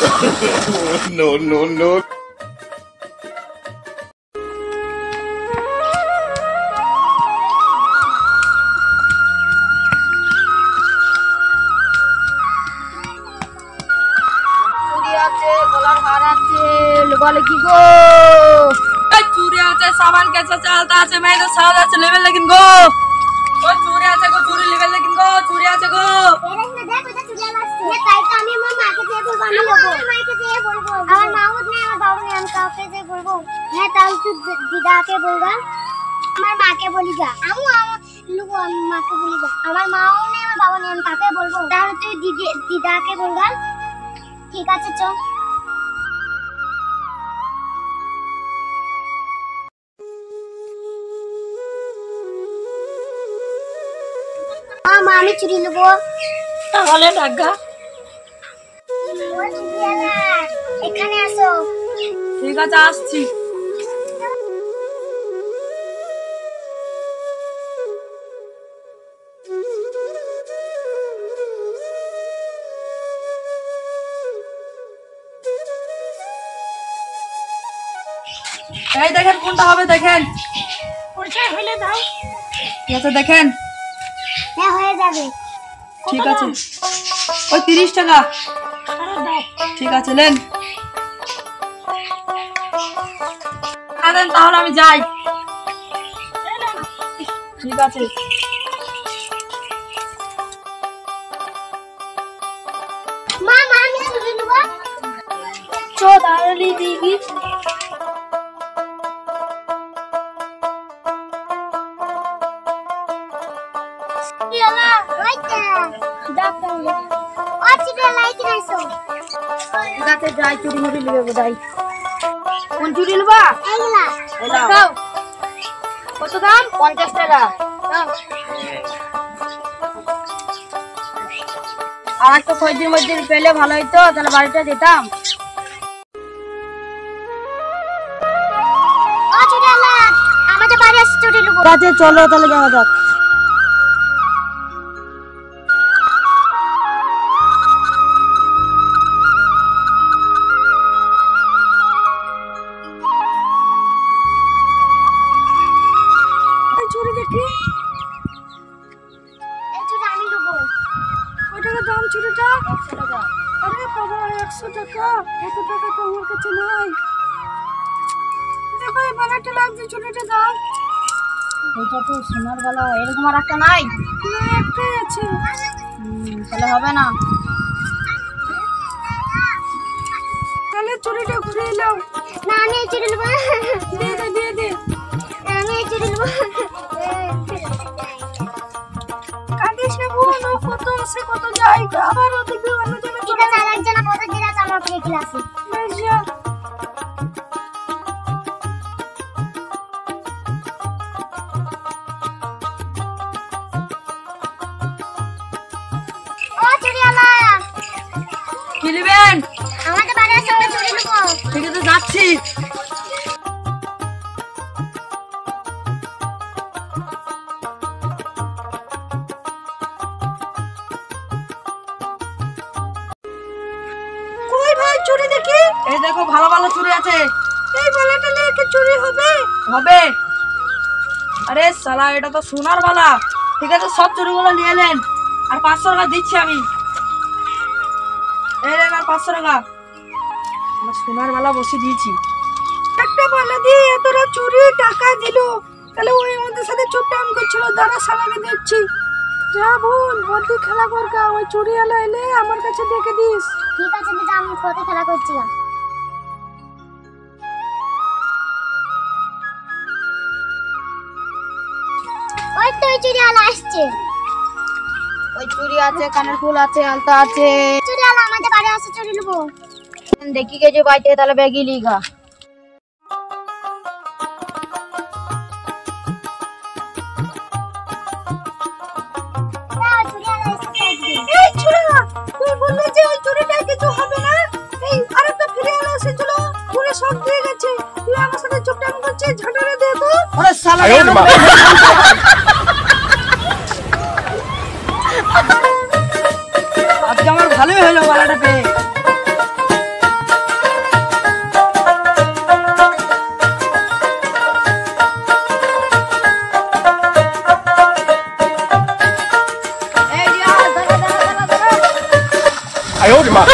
No, no, no. বলে কি গো চুরি আছে সামান কেসে চালতা আছে মেয়েদের সাজ আছে লেভেল लेकिन গো ও চুরি আছে গো চুরি লেভেল लेकिन গো চুরি আছে গো দেখো এটা চুরি আসছে হে তাই তো আমি আমার মাকে দিয়ে বলবো আমি লোক মাকে দিয়ে বলবো আমার মাও নেই আমার বাবা নেই আমি কাউকে দিয়ে বলবো হ্যাঁ তাও তুই দিদাকে বলবা আমার মাকে বলি যা আমি লোক মাকে বলি যা আমার মাও নেই আমার বাবা নেই আমি কাকে বলবো তাহলে তুই দিদাকে বলবা ঠিক আছে চল আমি চুরি নেব তাহলে ডাগা এখানে আসো ঠিক আছে আসছি এই দেখেন কোনটা হবে দেখেন পরিচয় হইলে দাও ঠিক আছে দেখেন হ্যাঁ হয়ে যাবে ঠিক আছে ওই 30 টাকা ঠিক আছে নেন দেন তাহলে আমি যাই ঠিক আছে মা আমি চুরি নেব চো তাড়াতাড়ি দিবি ইয়ালা ওইটা ডাক্তার ও চুরি লাইক নাইছো যাতে যাই চুরি মুড়ি লিবে বোধাই কোন চুরি লবা এইলা দাও কত দাম 50 টাকা দাও আর একটা খোঁজের মধ্যে পেলে ভালো হইতো তাহলে বাড়িটা যেতাম ও চুরি আলা আমাদের বাড়ি আসছে চুরি নেব আচ্ছা চলো তাহলে যাওয়া যাক চুরি দেখি এই চুরি আমি নেব কত টাকা দাম চুরিটা 100 টাকা আরে বাবা 100 টাকা এত টাকা তো আমার কাছে নাই দেখো এই বালাটা লাগছে চুরিটা দাও এটা তো সোনার বালা এরকম আর একটা নাই না একটাই আছে তাহলে হবে না তাহলে চুরিটা ঘুরে নাও না আমি এই চুরি নেব দিয়ে দে আমি এই চুরি নেব কাটিস না বোন কত আছে কত যাই আবার ওদিকে অন্য জনে ঠিক আছে আরেকজন পদ দিলা আমার প্লে ক্লাসে যা ও চুরি আলা কি নেবেন আমাদের বাড়ি আসছে আমরা চুরি নেব ঠিক আছে যাচ্ছি কই ভাই চুরি দেখি এই দেখো ভালো ভালো চুরি আছে এই বালাটা নিয়ে কি চুরি হবে হবে আরে শালা এটা তো সোনার বালা ঠিক আছে সব চুরিগুলো নিয়ে নেন আর 500 টাকা দিচ্ছি আমি এই নেন আর 500 টাকা আমার সোনার বালা বসে দিয়েছি একটা বালা দিয়ে এতটা চুরি টাকা দিল তাহলে ওই আমাদের সাথে চুট্টাম করছিল দাদা শালাকে দিচ্ছি যা বোন বলতে খেলা করকা ওই চুরিওয়ালা এলে আমার কাছে ডেকে দিস ঠিক আছে দিদা আমি ফটো খেলা করছিলাম ওই তো চুরি আলা আসছে ওই চুরি আছে কানের ফুল আছে আলতা আছে চুরি আলা আমাদের বাড়ি আসছে চুরি নেব দেখি কে যে বাইতে তাহলে ব্যাগি লিগা চুরি আলা এসেছে এই চুরা তুই বললি যে ওই চুরিটা কিছু হবে না এই আরেকটা ফিরে এসেছিল পুরো সব দিয়ে গেছে তুই আমার সাথে চুপটাম করছিস ঝাঁটারে দে তো আরে শালা আজকে আমার ভালোই হলো বালাটা পেয়ে 哎呦我的妈！